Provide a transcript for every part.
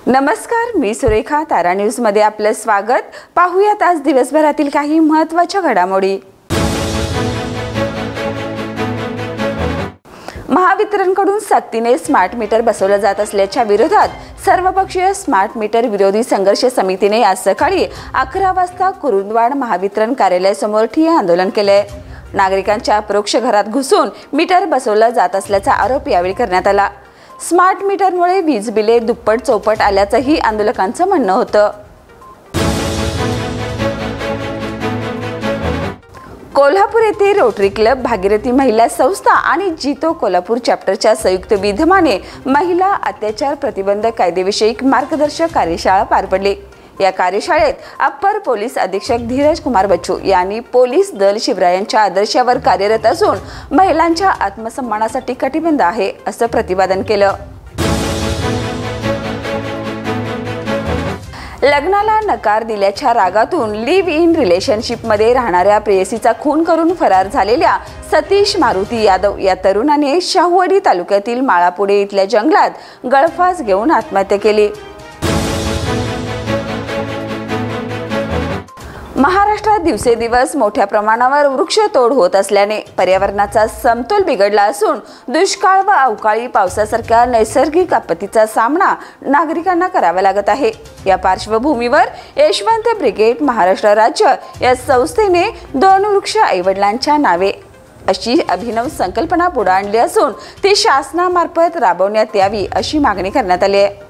नमस्कार, मी सुरेखा. तारा न्यूज मध्ये आपलं स्वागत. पाहूयात आज दिवसभरातील काही महत्त्वाच्या घडामोडी. महावितरणकडून सक्तीने स्मार्ट मीटर बसवलं जात असल्याच्या विरोधात सर्वपक्षीय स्मार्ट मीटर विरोधी संघर्ष समितीने आज सकाळी 11 वाजता कुरुंदवाड महावितरण कार्यालयासमोर ठिय्या आंदोलन केले. नागरिकांच्या अपरोक्ष घरात घुसून मीटर बसवलं जात असल्याचा आरोप यावेळी करण्यात आला. स्मार्ट मीटरमुळे वीज बिले दुप्पट चौपट आल्याचंही आंदोलकांचं म्हणणं होतं. कोल्हापूर येथे रोटरी क्लब, भागीरथी महिला संस्था आणि जितो कोल्हापूर चॅप्टरच्या संयुक्त विद्यमाने महिला अत्याचार प्रतिबंध कायदेविषयक मार्गदर्शक कार्यशाळा पार पडली. या कार्यशाळेत अप्पर पोलीस अधीक्षक धीरज कुमार बच्चू यांनी पोलीस दल शिवरायांच्या आदर्शावर कार्यरत असून महिलांच्या आत्मसन्मानासाठी कटिबद्ध आहे असं प्रतिपादन केलं. लग्नाला नकार दिल्याच्या रागातून लिव्ह इन रिलेशनशिपमध्ये राहणाऱ्या प्रेयसीचा खून करून फरार झालेल्या सतीश मारुती यादव या तरुणाने शाहूवाडी तालुक्यातील माळापुढे इथल्या जंगलात गळफास घेऊन आत्महत्या केली. महाराष्ट्रात दिवसेदिवस मोठ्या प्रमाणावर वृक्षतोड होत असल्याने पर्यावरणाचा समतोल बिघडला असून दुष्काळ व अवकाळी पावसासारख्या नैसर्गिक आपत्तीचा सामना नागरिकांना करावा लागत आहे. या पार्श्वभूमीवर यशवंत ब्रिगेड महाराष्ट्र राज्य या संस्थेने 2 वृक्ष आईवडिलांच्या नावे अशी अभिनव संकल्पना पुढे आणली असून ती शासनामार्फत राबवण्यात यावी अशी मागणी करण्यात आली आहे.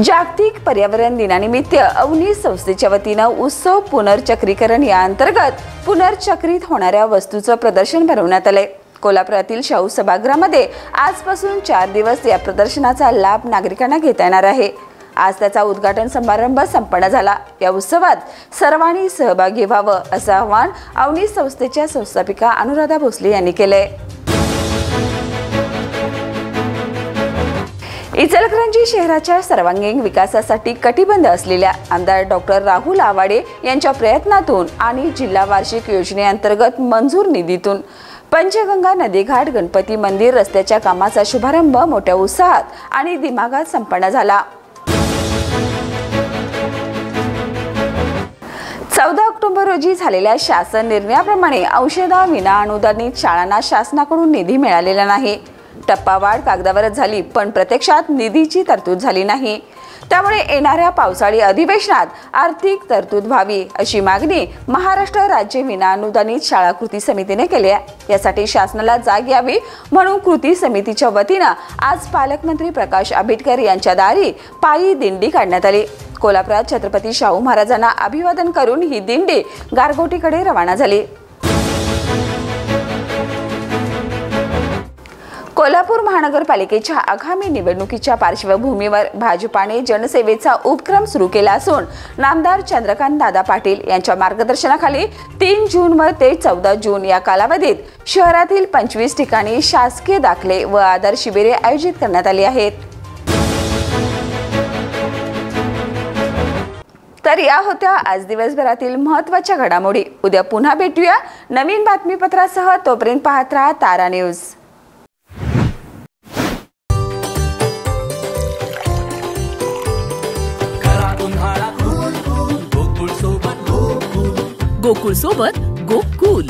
जागतिक पर्यावरण दिनानिमित्त अवनी संस्थेच्या वतीनं उत्सव पुनर्चक्रीकरण या अंतर्गत पुनर्चक्रित होणाऱ्या वस्तूचं प्रदर्शन भरवण्यात आलंय. कोल्हापुरातील शाहू सभागृहामध्ये आजपासून 4 दिवस या प्रदर्शनाचा लाभ नागरिकांना घेता येणार आहे. आज त्याचा उद्घाटन समारंभ संपन्न झाला. या उत्सवात सर्वांनी सहभागी व्हावं असं आवाहन अवनी संस्थेच्या संस्थापिका अनुराधा भोसले यांनी केलंय. इचलकरंजी शहराच्या सर्वांगीण विकासासाठी कटिबद्ध असलेल्या आमदार डॉक्टर राहुल आवाडे यांच्या प्रयत्नातून आणि जिल्हा वार्षिक योजनेअंतर्गत मंजूर निधीतून पंचगंगा नदीघाट गणपती मंदिर रस्त्याच्या कामाचा शुभारंभ मोठ्या उत्साहात आणि दिमागात संपन्न झाला. 14 ऑक्टोबर रोजी झालेल्या शासन निर्णयाप्रमाणे औषधा विना अनुदानित शाळांना शासनाकडून निधी मिळालेला नाही. टप्पावाढ कागदावरच झाली, पण प्रत्यक्षात निधीची तरतूद झाली नाही. त्यामुळे येणाऱ्या पावसाळी अधिवेशनात आर्थिक तरतूद व्हावी अशी मागणी महाराष्ट्र राज्य विनाअनुदानित शाळा कृती समितीने केली आहे. यासाठी शासनाला जाग यावी म्हणून कृती समितीच्या वतीनं आज पालकमंत्री प्रकाश आंबेडकर यांच्या दारी पायी दिंडी काढण्यात आली. कोल्हापुरात छत्रपती शाहू महाराजांना अभिवादन करून ही दिंडी गारगोटीकडे रवाना झाली. कोल्हापूर महानगरपालिकेच्या आगामी निवडणुकीच्या पार्श्वभूमीवर भाजपाने जनसेवेचा उपक्रम सुरू केला असून नामदार चंद्रकांत दादा पाटील यांच्या मार्गदर्शनाखाली 3 जून ते 14 जून या कालावधीत शहरातील 25 ठिकाणी शासकीय दाखले व आधार शिबिरे आयोजित करण्यात आली आहेत. तर या होत्या आज दिवसभरातील महत्त्वाच्या घडामोडी. उद्या पुन्हा भेटूया नवीन बातमीपत्रासह. तोपर्यंत पाहत राहा तारा न्यूज. गोकुळ सोबत गोकुल